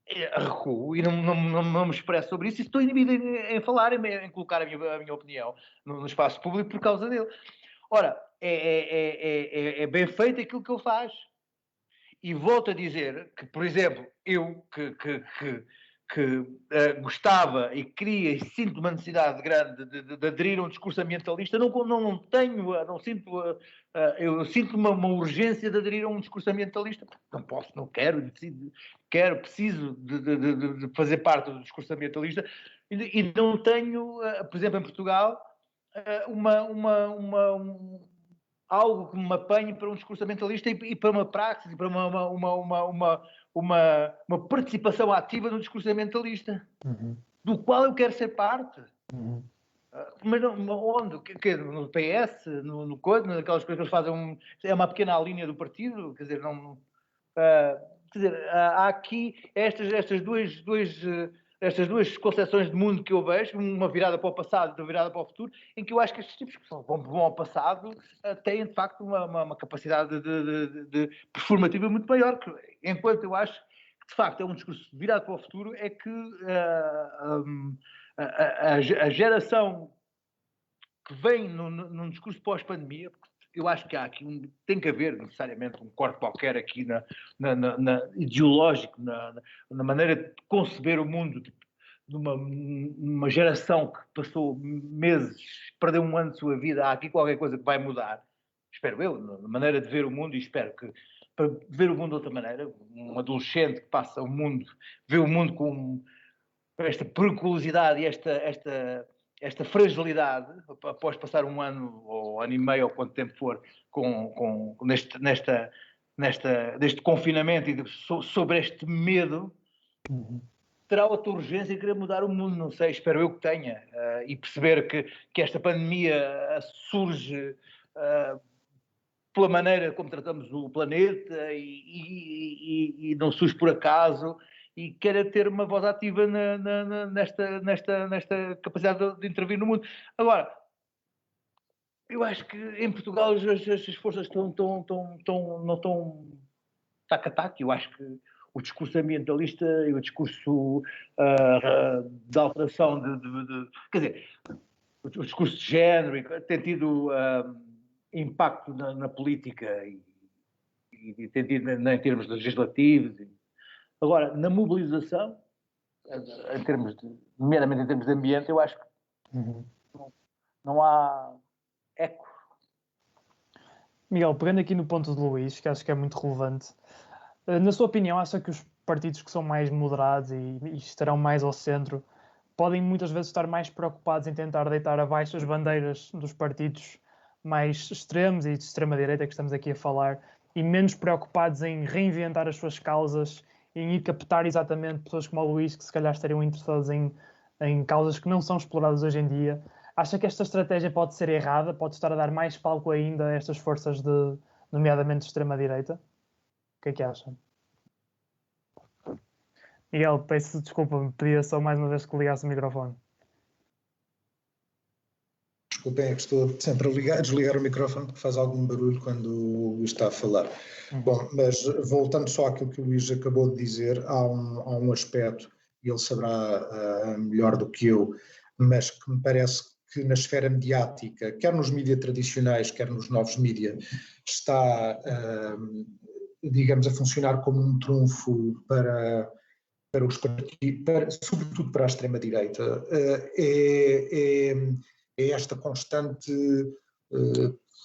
Recuo e não me expresso sobre isso, e estou inibido em falar, em colocar a minha opinião no espaço público por causa dele. Ora, é bem feito aquilo que ele faz. E volto a dizer que, por exemplo, eu que gostava e queria e sinto uma necessidade grande de aderir a um discurso ambientalista, eu sinto uma urgência de aderir a um discurso ambientalista, não posso, não quero, preciso de fazer parte do discurso ambientalista e não tenho, por exemplo, em Portugal, algo que me apanhe para um discurso ambientalista e para uma praxis, e para uma participação ativa no discurso ambientalista, do qual eu quero ser parte. Mas onde? No PS? No coisa? Naquelas coisas que eles fazem, é uma pequena linha do partido? Quer dizer, há aqui estas duas concepções de mundo que eu vejo, uma virada para o passado e outra virada para o futuro, em que eu acho que estes tipos que vão ao passado têm, de facto, uma capacidade de performativa muito maior. Enquanto eu acho que, de facto, é um discurso virado para o futuro, é que a geração que vem num discurso pós-pandemia, eu acho que há aqui tem que haver necessariamente um corte qualquer aqui ideológico, na maneira de conceber o mundo, de uma geração que passou meses, perdeu um ano de sua vida. Há aqui qualquer coisa que vai mudar, espero eu, na maneira de ver o mundo, e espero que, para ver o mundo de outra maneira, um adolescente que passa o mundo, vê o mundo com esta periculosidade e esta fragilidade, após passar um ano ou ano e meio, ou quanto tempo for, neste confinamento e sobre este medo, terá outra urgência em querer mudar o mundo, não sei, espero eu que tenha, e perceber que esta pandemia surge pela maneira como tratamos o planeta e não surge por acaso, e queira ter uma voz ativa nesta capacidade de intervir no mundo. Agora, eu acho que em Portugal as forças não estão tac-a-tac. Eu acho que o discurso ambientalista e o discurso de alteração quer dizer, o discurso de género tem tido impacto na política e tem tido em termos legislativos. Agora, na mobilização, nomeadamente em termos de ambiente, eu acho que não há eco. Miguel, pegando aqui no ponto de Luís, que acho que é muito relevante, na sua opinião, acha que os partidos que são mais moderados e estarão mais ao centro podem muitas vezes estar mais preocupados em tentar deitar abaixo as bandeiras dos partidos mais extremos e de extrema-direita que estamos aqui a falar, e menos preocupados em reinventar as suas causas, em ir captar exatamente pessoas como o Luís, que se calhar estariam interessadas em causas que não são exploradas hoje em dia? Acha que esta estratégia pode ser errada? Pode estar a dar mais palco ainda a estas forças nomeadamente de extrema-direita? O que é que acha? Miguel, peço desculpa, pedia só mais uma vez que ligasse o microfone. Desculpem, é que estou sempre a desligar o microfone porque faz algum barulho quando o Luís está a falar. Bom, mas voltando só àquilo que o Luís acabou de dizer, há um aspecto, e ele saberá melhor do que eu, mas que me parece que na esfera mediática, quer nos mídias tradicionais, quer nos novos mídias, está, digamos, a funcionar como um trunfo para os partidos, sobretudo para a extrema-direita, é esta constante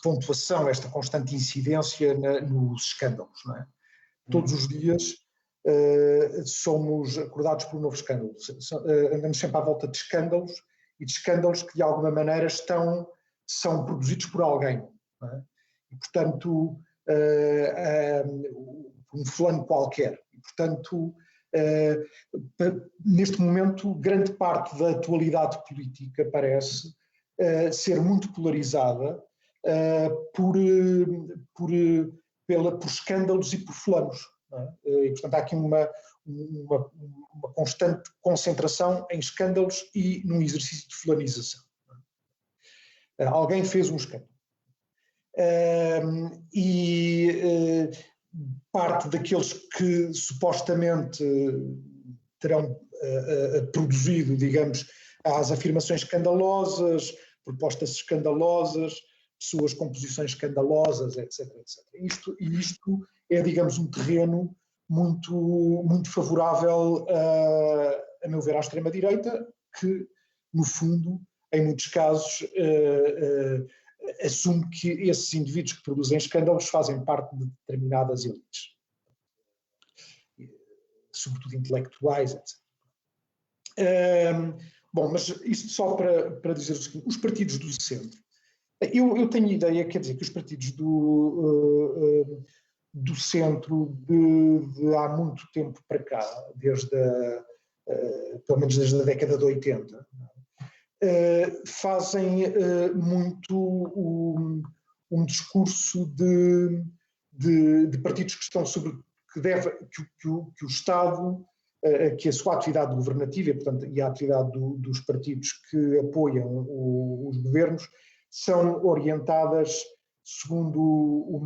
pontuação, esta constante incidência nos escândalos, não é? Todos os dias somos acordados por um novo escândalo, andamos sempre à volta de escândalos, e de escândalos que de alguma maneira são produzidos por alguém, não é? E portanto, um fulano qualquer, e portanto, neste momento, grande parte da atualidade política parece ser muito polarizada por escândalos e por fulanos. Não é? E, portanto, há aqui uma constante concentração em escândalos e num exercício de fulanização. Alguém fez um escândalo. Parte daqueles que supostamente terão produzido, digamos, as afirmações escandalosas, propostas escandalosas, pessoas com posições escandalosas, etc. etc. Isto é, digamos, um terreno muito, muito favorável a meu ver, à extrema-direita, que, no fundo, em muitos casos, assume que esses indivíduos que produzem escândalos fazem parte de determinadas elites, sobretudo intelectuais, etc. Bom, mas isto só para dizer o seguinte: os partidos do centro. Eu tenho a ideia, quer dizer, que os partidos do centro de há muito tempo para cá, pelo menos desde a década de 80, fazem muito um discurso de partidos que estão sobre que o Estado, que a sua atividade governativa, portanto, e a atividade dos partidos que apoiam os governos são orientadas segundo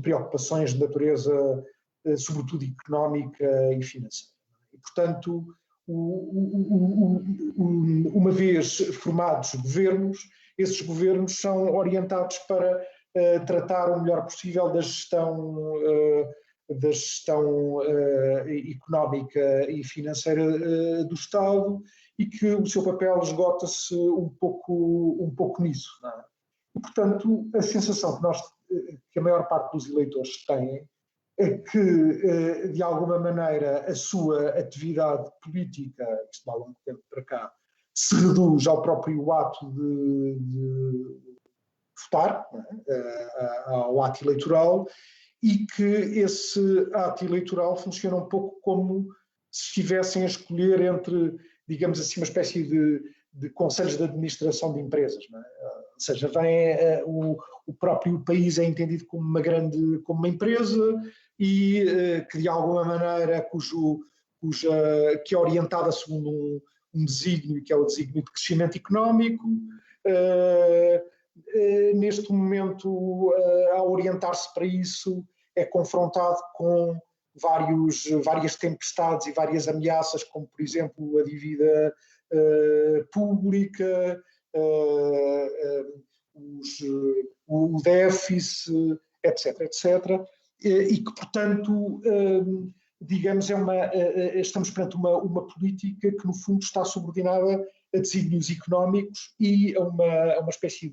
preocupações de natureza, sobretudo económica e financeira. E, portanto, uma vez formados governos, esses governos são orientados para tratar o melhor possível da gestão económica e financeira do Estado, e que o seu papel esgota-se um pouco nisso. Não é? E, portanto, a sensação que a maior parte dos eleitores têm é que, de alguma maneira, a sua atividade política, isto há longo tempo para cá, se reduz ao próprio ato de votar, ao ato eleitoral, e que esse ato eleitoral funciona um pouco como se estivessem a escolher entre, digamos assim, uma espécie de conselhos de administração de empresas. Não é? Ou seja, o próprio país é entendido como uma empresa e que, de alguma maneira, que é orientada segundo um desígnio, que é o desígnio de crescimento económico. Neste momento, a orientar-se para isso, é confrontado com várias tempestades e várias ameaças, como, por exemplo, a dívida pública, o déficit, etc., etc., e que, portanto, digamos, estamos perante uma política que, no fundo, está subordinada a desígnios económicos e a uma espécie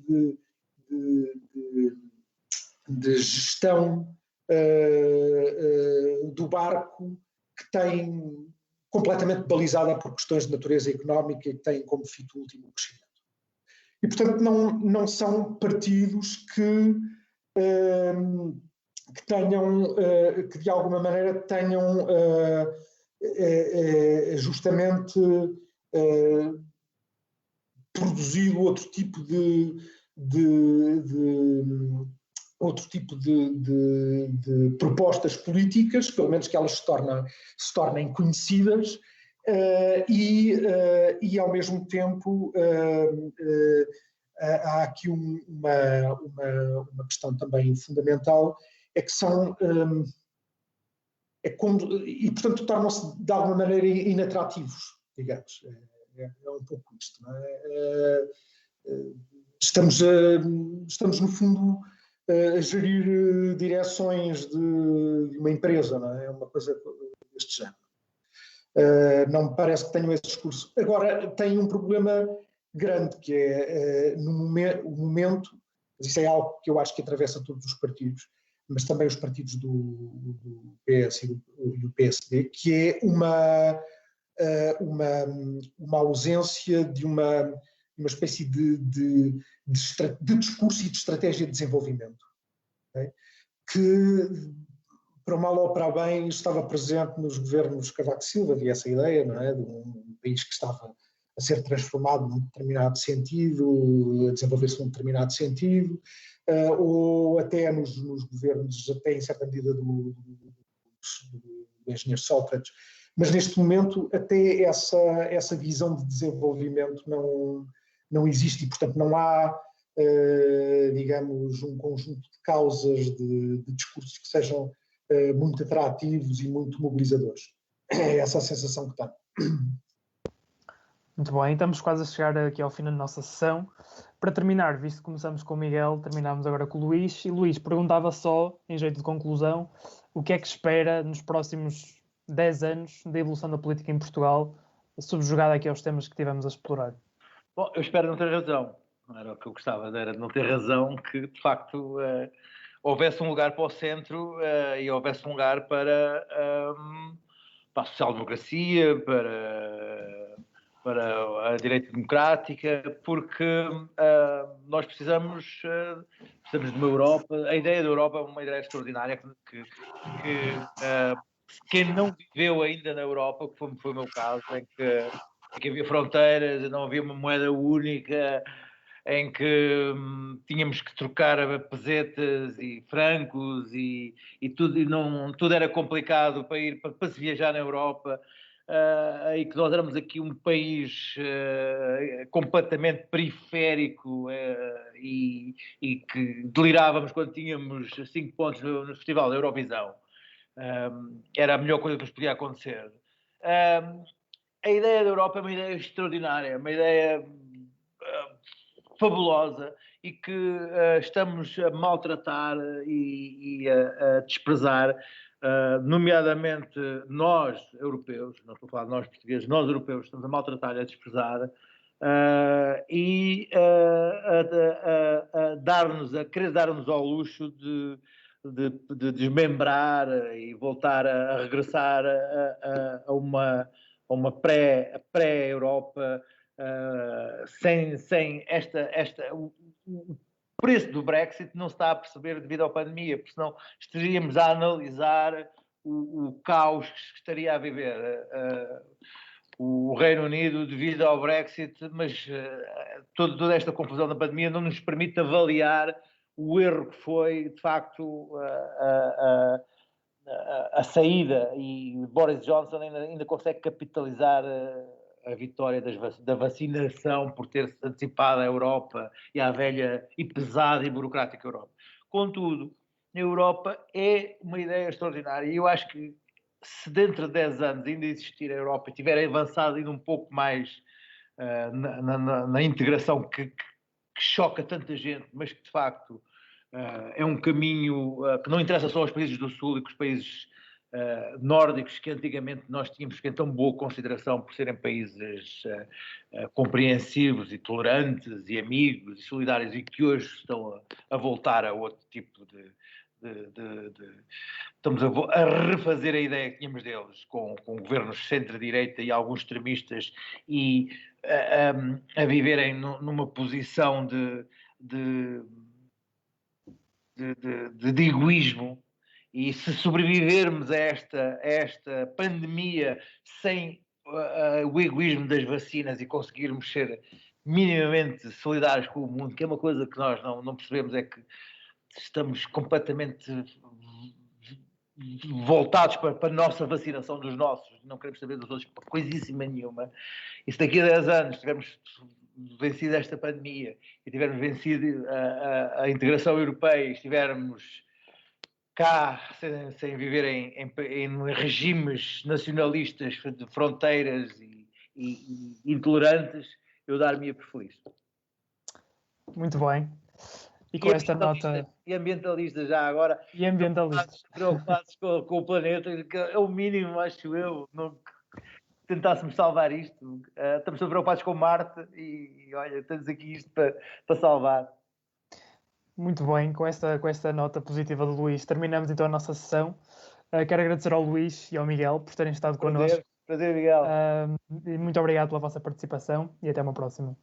de gestão do barco que tem completamente balizada por questões de natureza económica e que tem como fito último o crescimento. E, portanto, não são partidos que de alguma maneira tenham justamente produzido outro tipo de propostas políticas, pelo menos que elas se tornem conhecidas, e ao mesmo tempo há aqui uma questão também fundamental, é que e portanto tornam-se de alguma maneira inatrativos, digamos. É um pouco isto, não é? Estamos no fundo a gerir direções de uma empresa, não é? É uma coisa deste género. Não me parece que tenham esse discurso. Agora, tem um problema grande, que é o momento, mas isso é algo que eu acho que atravessa todos os partidos, mas também os partidos do PS e do PSD, que é uma ausência de uma espécie de discurso e de estratégia de desenvolvimento, okay? Que, para o mal ou para o bem, estava presente nos governos Cavaco Silva, havia essa ideia, não é? De um país que estava a ser transformado num determinado sentido, a desenvolver-se num determinado sentido, ou até nos governos, até em certa medida do engenheiro Sócrates. Mas neste momento até essa visão de desenvolvimento não existe e, portanto, não há, digamos, um conjunto de causas, de discursos que sejam muito atrativos e muito mobilizadores. É essa a sensação que tenho. Muito bem, estamos quase a chegar aqui ao fim da nossa sessão. Para terminar, visto que começamos com o Miguel, terminamos agora com o Luís. E Luís perguntava só, em jeito de conclusão, o que é que espera nos próximos 10 anos da evolução da política em Portugal, subjugada aqui aos temas que tivemos a explorar. Bom, eu espero não ter razão. Não era o que eu gostava, era de não ter razão, que de facto houvesse um lugar para o centro e houvesse um lugar para a social-democracia, para a direita democrática, porque nós precisamos de uma Europa. A ideia da Europa é uma ideia extraordinária que quem não viveu ainda na Europa, que foi o meu caso, em que havia fronteiras, não havia uma moeda única, em que tínhamos que trocar pesetas e francos e tudo era complicado para se viajar na Europa, e que nós éramos aqui um país completamente periférico e que delirávamos quando tínhamos 5 pontos no Festival da Eurovisão. Era a melhor coisa que nos podia acontecer. A ideia da Europa é uma ideia extraordinária, uma ideia fabulosa e que estamos a maltratar e a desprezar, nomeadamente nós, europeus, não estou a falar de nós portugueses, nós europeus estamos a maltratar e a desprezar e a querer dar-nos ao luxo de desmembrar e voltar a regressar a uma pré-Europa, sem o preço do Brexit não se está a perceber devido à pandemia, porque senão estaríamos a analisar o caos que estaria a viver o Reino Unido devido ao Brexit, mas toda esta confusão da pandemia não nos permite avaliar o erro que foi, de facto, a saída, e Boris Johnson ainda consegue capitalizar a vitória da vacinação por ter-se antecipado à Europa e à velha e pesada e burocrática Europa. Contudo, a Europa é uma ideia extraordinária e eu acho que se dentro de 10 anos ainda existir a Europa e tiver avançado ainda um pouco mais na integração que choca tanta gente, mas que de facto é um caminho que não interessa só aos países do Sul e que os países nórdicos que antigamente nós tínhamos em tão boa consideração por serem países compreensivos e tolerantes e amigos e solidários e que hoje estão a voltar a outro tipo de estamos a refazer a ideia que tínhamos deles com governos centro-direita e alguns extremistas e a viverem numa posição de egoísmo. E se sobrevivermos a esta pandemia sem o egoísmo das vacinas e conseguirmos ser minimamente solidários com o mundo, que é uma coisa que nós não percebemos, é que estamos completamente voltados para a nossa vacinação dos nossos, não queremos saber dos outros para coisíssima nenhuma. E se daqui a 10 anos tivermos vencido esta pandemia e tivermos vencido a integração europeia e estivermos cá sem viver em regimes nacionalistas de fronteiras e intolerantes, eu dar-me-ia por feliz. Muito bem. E com esta nota... E ambientalistas já agora. E ambientalistas. Preocupados com o planeta, que é o mínimo, acho eu, não tentássemos salvar isto. Estamos preocupados com Marte e olha, temos aqui isto para salvar. Muito bem, com esta nota positiva do Luís, terminamos então a nossa sessão. Quero agradecer ao Luís e ao Miguel por terem estado connosco. Prazer, Miguel. E muito obrigado pela vossa participação e até uma próxima.